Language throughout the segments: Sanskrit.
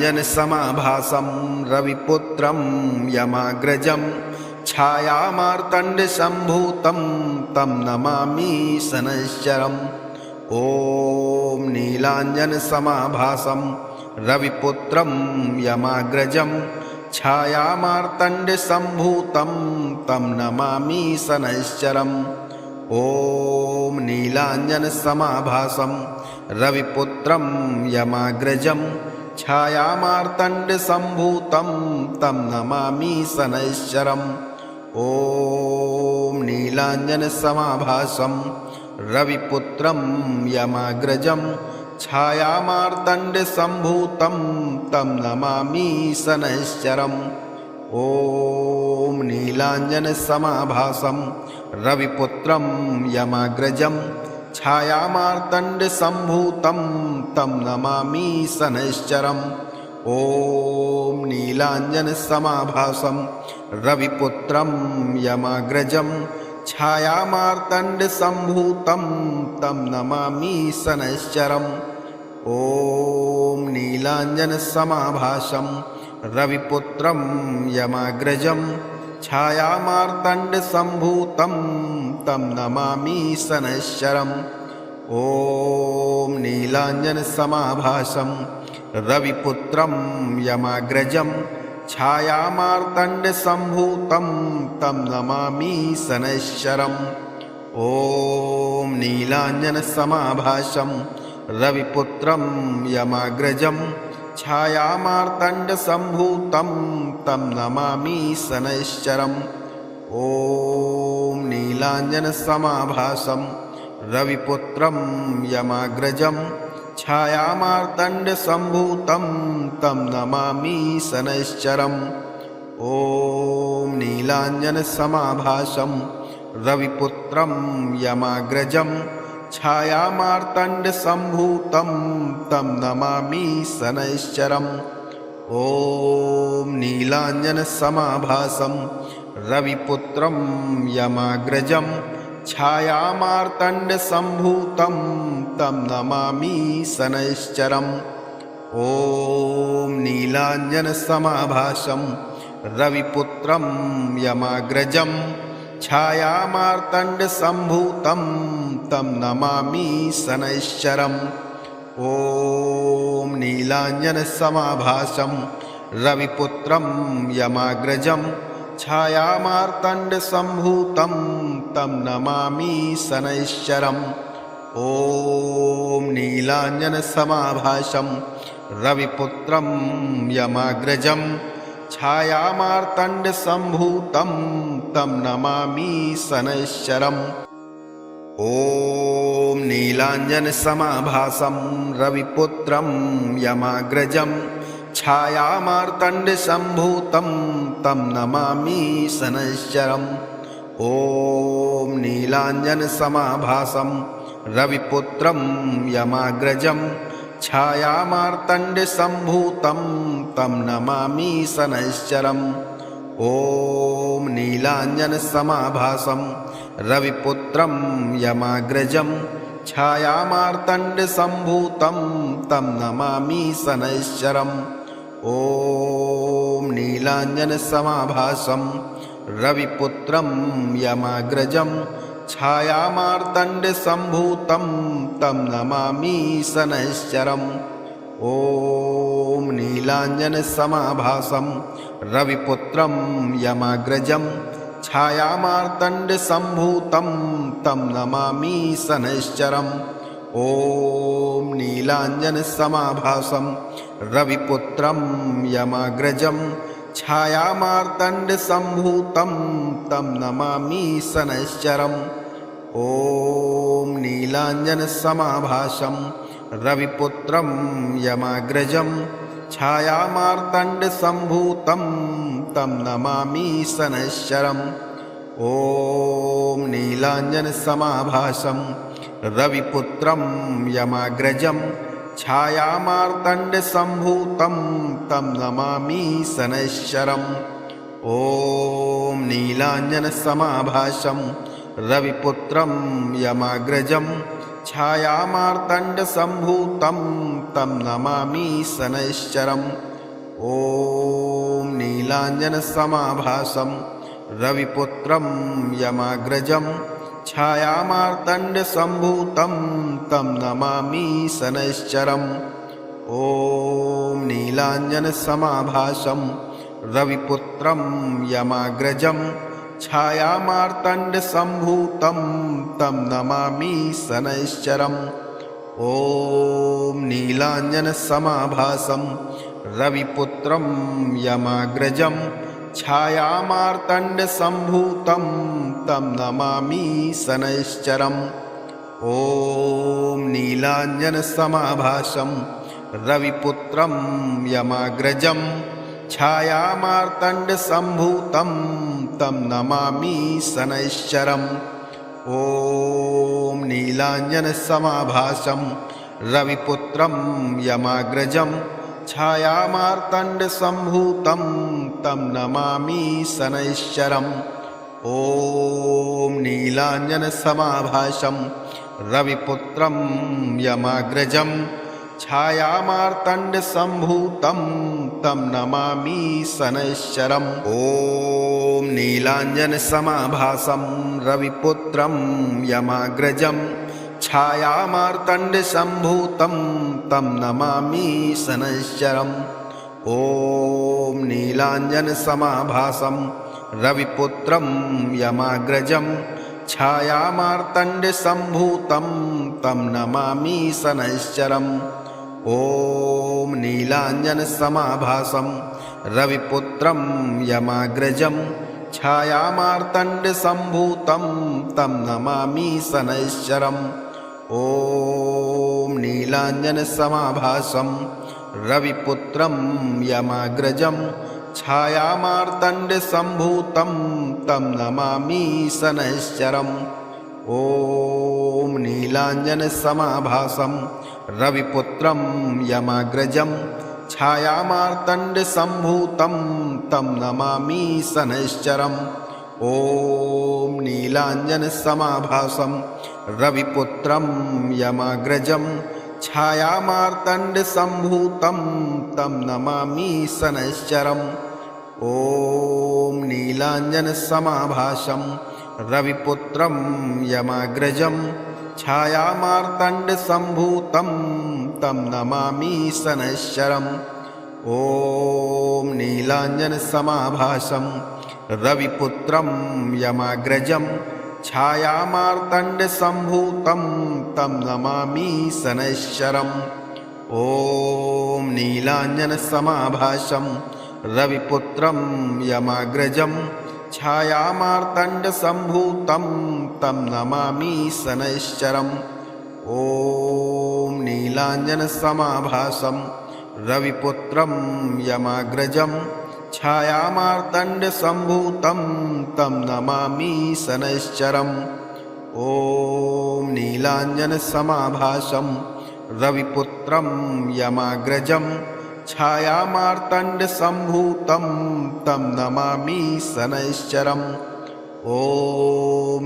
नीलाञ्जनसमाभासं रविपुत्रं यमाग्रजं छायामार्तण्डसम्भूतं तं नमामि शनैश्चरम्। ॐ नीलाञ्जनसमाभासं रविपुत्रं यमाग्रजं छायामार्तण्डसम्भूतं तं नमामि शनैश्चरम्। ॐ नीलाञ्जनसमाभासं रविपुत्रं यमाग्रजं छायामार्तण्डसम्भूतं तं नमामि शनैश्चरम्। ॐ नीलाञ्जनसमाभासं रविपुत्रं यमाग्रजं छायामार्तण्डसम्भूतं तं नमामि शनैश्चरम्। ॐ नीलाञ्जनसमाभासं रविपुत्रं यमाग्रजं छायामार्तण्डसम्भूतं तं नमामि शनैश्चरम्। ॐ नीलाञ्जनसमाभासं रविपुत्रं यमाग्रजं छायामार्तण्डसम्भूतं तं नमामि शनैश्चरम्। ॐ नीलाञ्जनसमाभासं रविपुत्रं यमाग्रजं छायामार्तण्डसम्भूतं तं नमामि शनैश्चरम्। ॐ नीलाञ्जनसमाभासं रविपुत्रं यमाग्रजं छायामार्तण्डसम्भूतं तं नमामि शनैश्चरम्। ॐ नीलाञ्जनसमाभासं रविपुत्रं यमाग्रजं छायामार्तण्डसम्भूतं तं नमामि शनैश्चरम्। ॐ नीलाञ्जनसमाभासं रविपुत्रं यमाग्रजं छायामार्तण्डसम्भूतं तं नमामि शनैश्चरम्। ॐ नीलाञ्जनसमाभासं रविपुत्रं यमाग्रजं छायामार्तण्डसम्भूतं तं नमामि शनैश्चरम्। ॐ नीलाञ्जनसमाभासं रविपुत्रं यमाग्रजं छायामार्तण्डसम्भूतं तं नमामि शनैश्चरम्। ॐ नीलाञ्जनसमाभासं रविपुत्रं यमाग्रजं छायामार्तण्डसम्भूतं तं नमामि शनैश्चरम्। ॐ नीलाञ्जनसमाभासं रविपुत्रं यमाग्रजं छायामार्तण्डसम्भूतं तं नमामि शनैश्चरम्। ॐ नीलाञ्जनसमाभासं रविपुत्रं यमाग्रजं छायामार्तण्डसम्भूतं तं नमामि शनैश्चरम्। ॐ नीलाञ्जनसमाभासं रविपुत्रं यमाग्रजं छायामार्तण्डसम्भूतं तं नमामि शनैश्चरम्। ॐ नीलाञ्जनसमाभासं रविपुत्रं यमाग्रजं छायामार्तण्डसम्भूतं तं नमामि शनैश्चरम्। ॐ नीलाञ्जनसमाभासं रविपुत्रं यमाग्रजं छायामार्तण्डसम्भूतं तं नमामि शनैश्चरम्। ॐ नीलाञ्जनसमाभासं रविपुत्रं यमाग्रजं छायामार्तण्डसम्भूतं तं नमामि शनैश्चरम्। ॐ नीलाञ्जनसमाभासं रविपुत्रं यमाग्रजं छायामार्तण्डसम्भूतं तं नमामि शनैश्चरम्। ॐ नीलाञ्जनसमाभासं रविपुत्रं यमाग्रजं छायामार्तण्डसम्भूतं तं नमामि शनैश्चरम्। ॐ नीलाञ्जनसमाभासं रविपुत्रं यमाग्रजं छायामार्तण्डसम्भूतं तं नमामि शनैश्चरम्। ॐ नीलाञ्जनसमाभासं रविपुत्रं यमाग्रजं छायामार्तण्डसम्भूतं तं नमामि शनैश्चरम्। ॐ नीलाञ्जनसमाभासं रविपुत्रं यमाग्रजं छायामार्तण्डसम्भूतं तं नमामि शनैश्चरम्। ॐ नीलाञ्जनसमाभासं रविपुत्रं यमाग्रजं छायामार्तण्डसम्भूतं तं नमामि शनैश्चरम् ॐ नीलाञ्जनसमाभासं रविपुत्रं यमाग्रजं छायामार्तण्डसम्भूतं तं नमामि शनैश्चरम् ॐ नीलाञ्जनसमाभासं रविपुत्रं यमाग्रजं छायामार्तण्डसम्भूतं तं नमामि शनैश्चरम् ॐ नीलाञ्जनसमाभासं रविपुत्रं यमाग्रजं छायामार्तण्डसम्भूतं तं नमामि शनैश्चरम् ॐ नीलाञ्जनसमाभासं रविपुत्रं यमाग्रजं छायामार्तण्डसम्भूतं तं नमामि शनैश्चरम् ॐ नीलाञ्जनसमाभासं रविपुत्रं यमाग्रजं छायामार्तण्डसम्भूतं तं नमामि शनैश्चरम् ॐ नीलाञ्जनसमाभासं रविपुत्रं यमाग्रजं छायामार्तण्डसम्भूतं तं नमामि शनैश्चरम् ॐ नीलाञ्जनसमाभासं रविपुत्रं यमाग्रजं छायामार्तण्डसम्भूतं तं नमामि शनैश्चरम् ॐ नीलाञ्जनसमाभासं रविपुत्रं यमाग्रजं छायामार्तण्डसम्भूतं तं नमामि शनैश्चरम् ॐ नीलाञ्जनसमाभासं रविपुत्रं यमाग्रजं छायामार्तण्डसम्भूतं तं नमामि शनैश्चरम् ॐ नीलाञ्जनसमाभासं रविपुत्रं यमाग्रजं छायामार्तण्डसम्भूतं तं नमामि शनैश्चरम् ॐ नीलाञ्जनसमाभासं रविपुत्रं यमाग्रजं छायामार्तण्डसम्भूतं तं नमामि शनैश्चरम् ॐ नीलाञ्जनसमाभासं रविपुत्रं यमाग्रजं छायामार्तण्डसम्भूतं तं नमामि शनैश्चरम् ॐ नीलाञ्जनसमाभासं रविपुत्रं यमाग्रजं छायामार्तण्डसम्भूतं तं नमामि शनैश्चरम् ॐ नीलाञ्जनसमाभासं रविपुत्रं यमाग्रजं छायामार्तण्डसम्भूतं तं नमामि शनैश्चरम् ॐ नीलाञ्जनसमाभासं रविपुत्रं यमाग्रजं छायामार्तण्डसम्भूतं तं नमामि शनैश्चरम् ॐ नीलाञ्जनसमाभासं रविपुत्रं यमाग्रजं छायामार्तण्डसम्भूतं तं नमामि शनैश्चरम् ॐ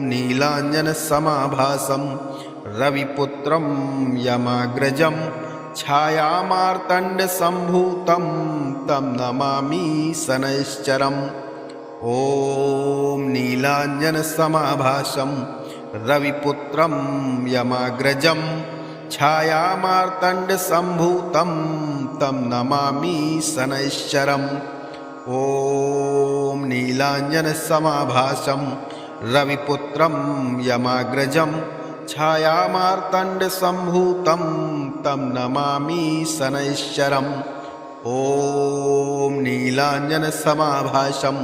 नीलाञ्जनसमाभासं रविपुत्रं यमाग्रजं छायामार्तण्डसम्भूतं तं नमामि शनैश्चरम् ॐ नीलाञ्जनसमाभासं रविपुत्रं यमाग्रजं छायामार्तण्डसम्भूतं तं नमामि शनैश्चरम् ॐ नीलाञ्जनसमाभासं रविपुत्रं यमाग्रजं छायामार्तण्डसम्भूतं तं नमामि शनैश्चरम् ॐ नीलाञ्जनसमाभासं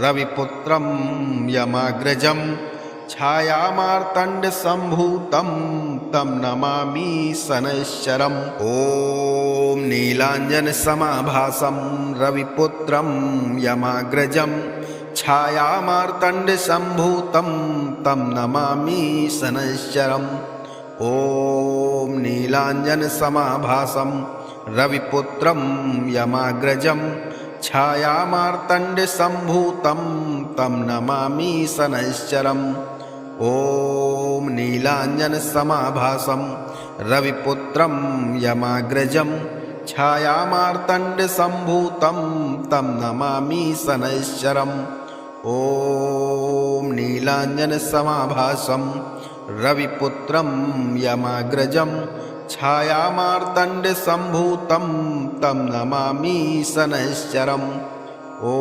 रविपुत्रं यमाग्रजं छायामार्तण्डसम्भूतं तं नमामि शनैश्चरम् ॐ नीलाञ्जनसमाभासं रविपुत्रं यमाग्रजं छायामार्तण्डसम्भूतं तं नमामि शनैश्चरम् ॐ नीलाञ्जनसमाभासं रविपुत्रं यमाग्रजं छायामार्तण्डसम्भूतं तं नमामि शनैश्चरम् ॐ नीलाञ्जनसमाभासं रविपुत्रं यमाग्रजं छायामार्तण्डसम्भूतं तं नमामि शनैश्चरम् ॐ नीलाञ्जनसमाभासं रविपुत्रं यमाग्रजं छायामार्तण्डसम्भूतं तं नमामि शनैश्चरम् ॐ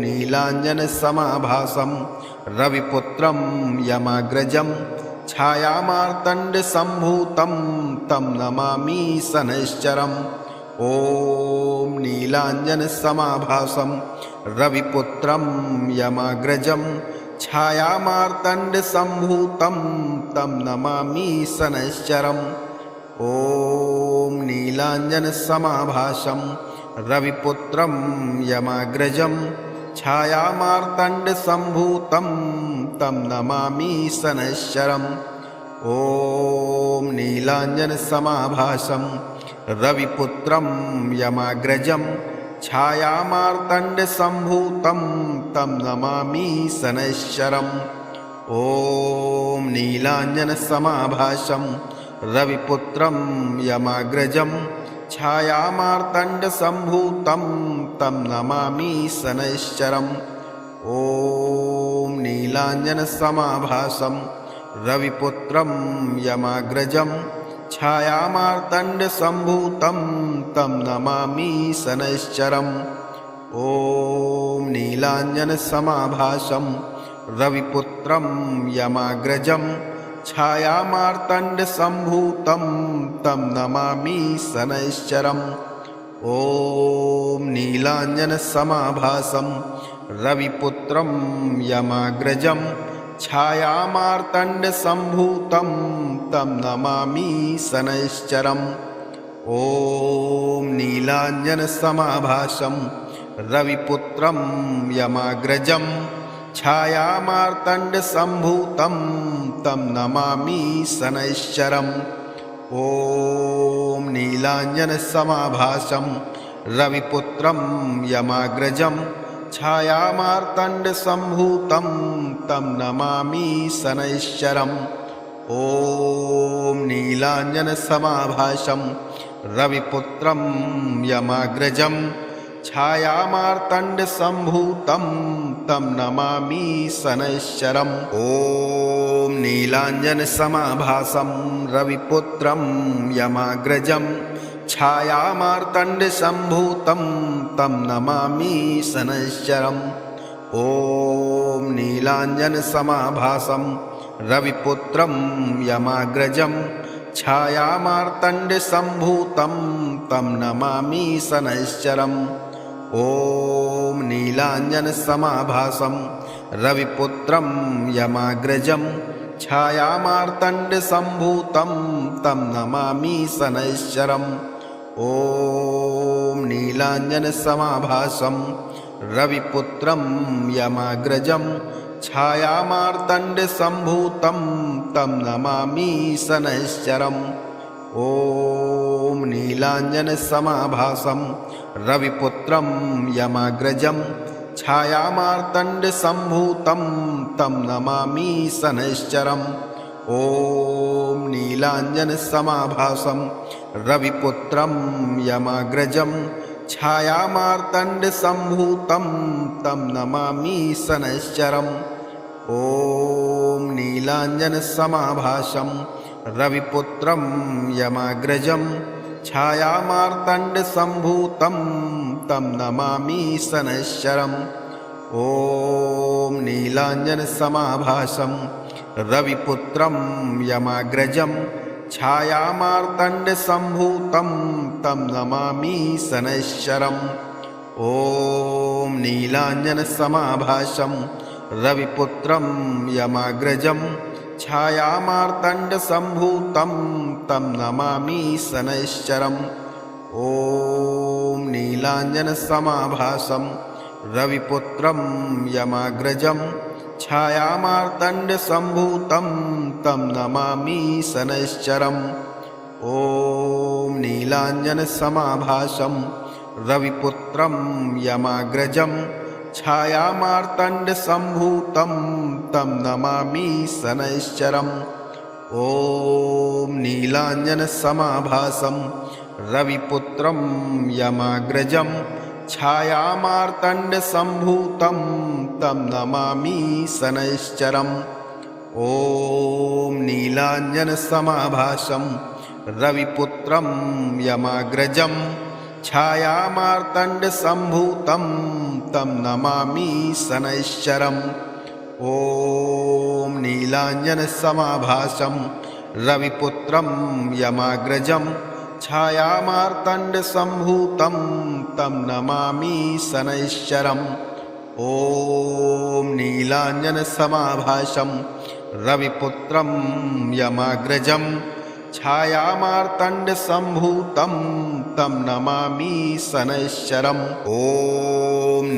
नीलाञ्जनसमाभासं रविपुत्रं यमाग्रजं छायामार्तण्डसम्भूतं तं नमामि शनैश्चरम् ॐ नीलाञ्जनसमाभासं रविपुत्रं यमाग्रजं छायामार्तण्डसम्भूतं तं नमामि शनैश्चरम् ॐ नीलाञ्जनसमाभासं रविपुत्रं यमाग्रजं छायामार्तण्डसम्भूतं तं नमामि शनैश्चरम् ॐ नीलाञ्जनसमाभासं रविपुत्रं यमाग्रजं छायामार्तण्डसम्भूतं तं नमामि शनैश्चरम् ॐ नीलाञ्जनसमाभासं रविपुत्रं यमाग्रजं छायामार्तण्डसम्भूतं तं नमामि शनैश्चरम् ॐ नीलाञ्जनसमाभासं रविपुत्रं यमाग्रजं छायामार्तण्डसम्भूतं तं नमामि शनैश्चरम् ॐ नीलाञ्जनसमाभासं रविपुत्रं यमाग्रजं छायामार्तण्डसम्भूतं तं नमामि शनैश्चरम् ॐ नीलाञ्जनसमाभासं रविपुत्रं यमाग्रजं छायामार्तण्डसम्भूतं तं नमामि शनैश्चरम् ॐ नीलाञ्जनसमाभासं रविपुत्रं यमाग्रजं छायामार्तण्डसम्भूतं तं नमामि शनैश्चरम् ॐ नीलाञ्जनसमाभासं रविपुत्रं यमाग्रजं छायामार्तण्डसम्भूतं तं नमामि शनैश्चरम् ॐ नीलाञ्जनसमाभासं रविपुत्रं यमाग्रजं छायामार्तण्डसम्भूतं तं नमामि शनैश्चरम् ॐ नीलाञ्जनसमाभासं रविपुत्रं यमाग्रजं छायामार्तण्डसम्भूतं तं नमामि शनैश्चरम् ॐ नीलाञ्जनसमाभासं रविपुत्रं यमाग्रजं छायामार्तण्डसम्भूतं तं नमामि शनैश्चरम् ॐ नीलाञ्जनसमाभासं रविपुत्रं यमाग्रजं छायामार्तण्डसम्भूतं तं नमामि शनैश्चरम् ॐ नीलाञ्जनसमाभासं रविपुत्रं यमाग्रजं छायामार्तण्डसम्भूतं तं नमामि शनैश्चरम् ॐ नीलाञ्जनसमाभासं रविपुत्रं यमाग्रजं छायामार्तण्डसम्भूतं तं नमामि शनैश्चरम् ॐ नीलाञ्जनसमाभासं रविपुत्रं यमाग्रजं छायामार्तण्डसम्भूतं तं नमामि शनैश्चरम् ॐ नीलाञ्जनसमाभासं रविपुत्रं यमाग्रजं छायामार्तण्डसम्भूतं तं नमामि शनैश्चरम् ॐ नीलाञ्जनसमाभासं रविपुत्रं यमाग्रजं छायामार्तण्डसम्भूतं तं नमामि शनैश्चरम् ॐ नीलाञ्जनसमाभासं रविपुत्रं यमाग्रजं छायामार्तण्डसम्भूतं तं नमामि शनैश्चरम् ॐ नीलाञ्जनसमाभासं रविपुत्रं यमाग्रजं छायामार्तण्डसम्भूतं तं नमामि शनैश्चरम् ॐ नीलाञ्जनसमाभासं रविपुत्रं यमाग्रजं छायामार्तण्डसम्भूतं तं नमामि शनैश्चरम् ॐ नीलाञ्जनसमाभासं रविपुत्रं यमाग्रजं छायामार्तण्डसम्भूतं तं नमामि शनैश्चरम् ॐ नीलाञ्जनसमाभासं रविपुत्रं यमाग्रजं छायामार्तण्डसम्भूतं तं नमामि शनैश्चरम् ॐ नीलाञ्जनसमाभासं रविपुत्रं यमाग्रजं छायामार्तण्डसम्भूतं तं नमामि शनैश्चरम् ॐ नीलाञ्जनसमाभासं रविपुत्रं यमाग्रजं छायामार्तण्डसम्भूतं तं नमामि शनैश्चरम् ॐ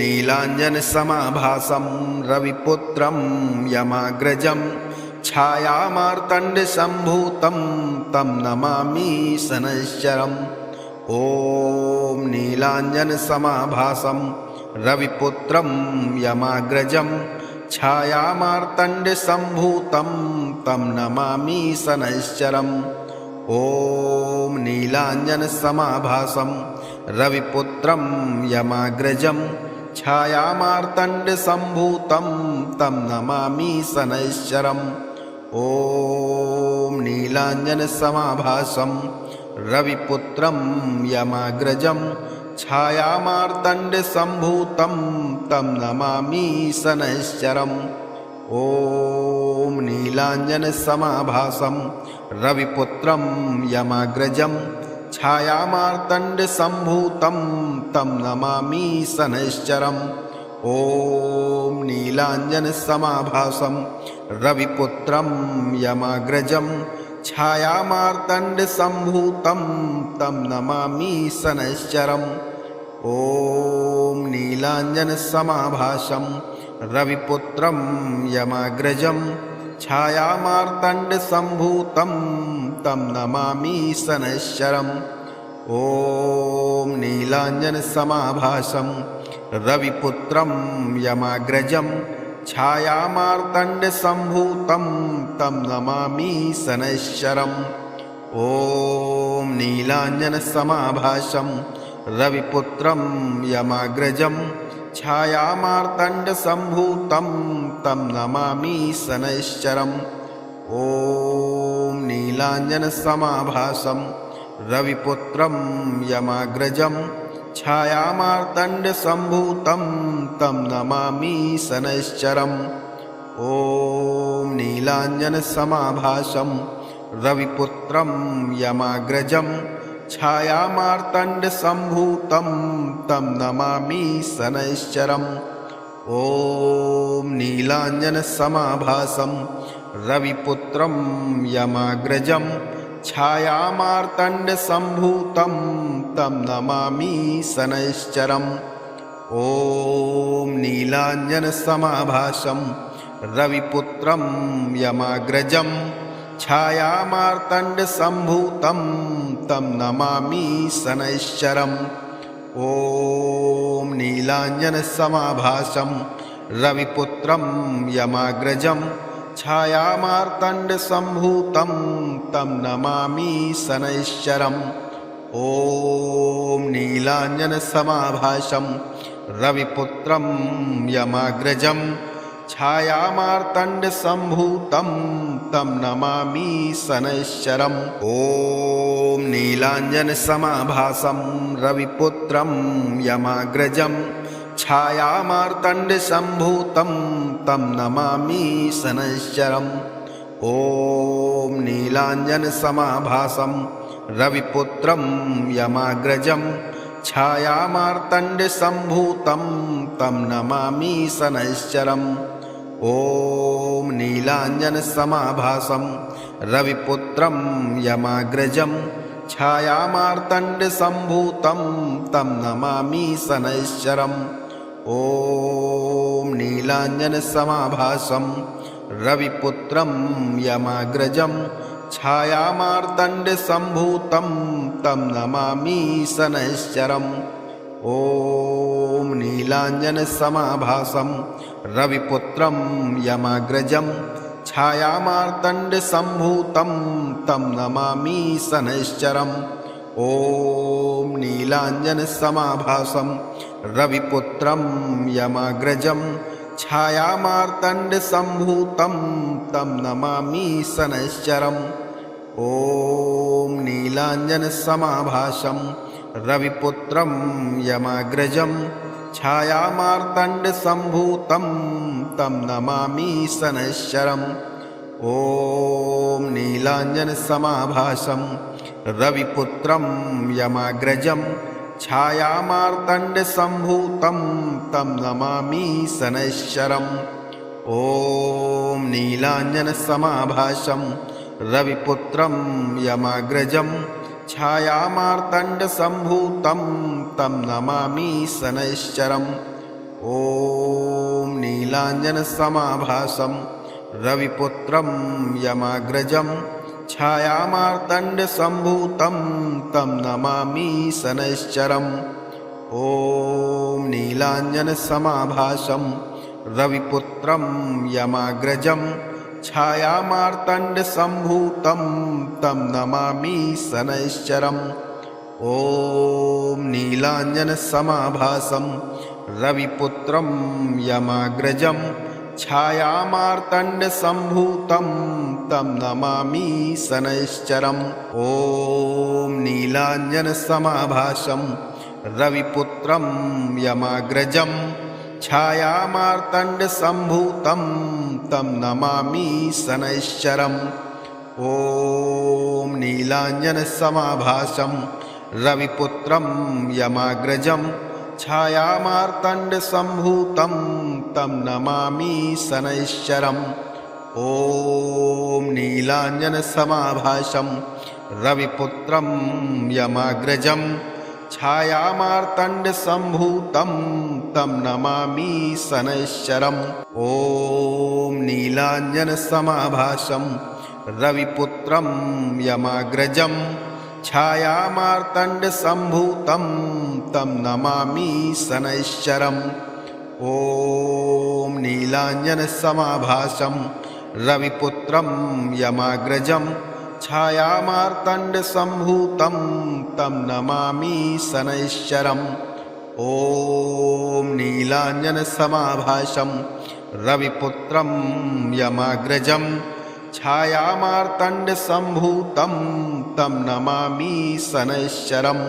नीलाञ्जनसमाभासं रविपुत्रं यमाग्रजं छायामार्तण्डसम्भूतं तं नमामि शनैश्चरम् ॐ नीलाञ्जनसमाभासं रविपुत्रं यमाग्रजं छायामार्तण्डसम्भूतं तं नमामि शनैश्चरम् ॐ नीलाञ्जनसमाभासं रविपुत्रं यमाग्रजं छायामार्तण्डसम्भूतं तं नमामि शनैश्चरम् ॐ नीलाञ्जनसमाभासं रविपुत्रं यमाग्रजं छायामार्तण्डसम्भूतं तं नमामि शनैश्चरम् ॐ नीलाञ्जनसमाभासं रविपुत्रं यमाग्रजं छायामार्तण्डसम्भूतं तं नमामि शनैश्चरम् ॐ नीलाञ्जनसमाभासं रविपुत्रं यमाग्रजं छायामार्तण्डसम्भूतं तं नमामि शनैश्चरम् ॐ नीलाञ्जनसमाभासं रविपुत्रं यमाग्रजं छायामार्तण्डसम्भूतं तं नमामि शनैश्चरम् ॐ नीलाञ्जनसमाभासं रविपुत्रं यमाग्रजं छायामार्तण्डसम्भूतं तं नमामि शनैश्चरम् ॐ नीलाञ्जनसमाभासं रविपुत्रं यमाग्रजं छायामार्तण्डसम्भूतं तं नमामि शनैश्चरम् ॐ नीलाञ्जनसमाभासं रविपुत्रं यमाग्रजं छायामार्तण्डसम्भूतं तं नमामि शनैश्चरम् ॐ नीलाञ्जनसमाभासं रविपुत्रं यमाग्रजं छायामार्तण्डसम्भूतं तं नमामि शनैश्चरम् ॐ नीलाञ्जनसमाभासं रविपुत्रं यमाग्रजं छायामार्तण्डसम्भूतं तं नमामि शनैश्चरम् ॐ नीलाञ्जनसमाभासं रविपुत्रं यमाग्रजं छायामार्तण्डसम्भूतं तं नमामि शनैश्चरम् ॐ नीलाञ्जनसमाभासं रविपुत्रं यमाग्रजं छायामार्तण्डसम्भूतं तं नमामि शनैश्चरम् ॐ नीलाञ्जनसमाभासं रविपुत्रं यमाग्रजं छायामार्तण्डसम्भूतं तं नमामि शनैश्चरम् ॐ नीलाञ्जनसमाभासं रविपुत्रं यमाग्रजं छायामार्तण्डसम्भूतं तं नमामि शनैश्चरम् ॐ नीलाञ्जनसमाभासं रविपुत्रं यमाग्रजं छायामार्तण्डसम्भूतं तं नमामि शनैश्चरम् ॐ नीलाञ्जनसमाभासं रविपुत्रं यमाग्रजं छायामार्तण्डसम्भूतं तं नमामि शनैश्चरम् ॐ नीलाञ्जनसमाभासं रविपुत्रं यमाग्रजं छायामार्तण्डसम्भूतं तं नमामि शनैश्चरम् ॐ नीलाञ्जनसमाभासं रविपुत्रं यमाग्रजं छायामार्तण्डसम्भूतं तं नमामि शनैश्चरम् ॐ नीलाञ्जनसमाभासं रविपुत्रं यमाग्रजं छायामार्तण्डसम्भूतं तं नमामि शनैश्चरम् ॐ नीलाञ्जनसमाभासं रविपुत्रं यमाग्रजं छायामार्तण्डसम्भूतं तं नमामि शनैश्चरम् ॐ नीलाञ्जनसमाभासं रविपुत्रं यमाग्रजं छायामार्तण्डसम्भूतं तं नमामि शनैश्चरम् ॐ नीलाञ्जनसमाभासं रविपुत्रं यमाग्रजं छायामार्तण्डसम्भूतं तं नमामि शनैश्चरम् ॐ नीलाञ्जनसमाभासं रविपुत्रं यमाग्रजं छायामार्तण्डसम्भूतं तं नमामि शनैश्चरम् ॐ नीलाञ्जनसमाभासं रविपुत्रं यमाग्रजं छायामार्तण्डसम्भूतं तं नमामि शनैश्चरम् ॐ नीलाञ्जनसमाभासं रविपुत्रं यमाग्रजं छायामार्तण्डसम्भूतं तं नमामि शनैश्चरम् ॐ नीलाञ्जनसमाभासं रविपुत्रं यमाग्रजं छायामार्तण्डसम्भूतं तं नमामि शनैश्चरम् ॐ नीलाञ्जनसमाभासं रविपुत्रं यमाग्रजं छायामार्तण्डसम्भूतं तं नमामि शनैश्चरम् ॐ नीलाञ्जनसमाभासं रविपुत्रं यमाग्रजं छायामार्तण्डसम्भूतं तं नमामि शनैश्चरम् ॐ नीलाञ्जनसमाभासं रविपुत्रं यमाग्रजं छायामार्तण्डसम्भूतं तं नमामि शनैश्चरम् ॐ नीलाञ्जनसमाभासं रविपुत्रं यमाग्रजं छायामार्तण्डसम्भूतं तं नमामि शनैश्चरम् ॐ नीलाञ्जनसमाभासं रविपुत्रं यमाग्रजं छायामार्तण्डसम्भूतं तं नमामि शनैश्चरम्।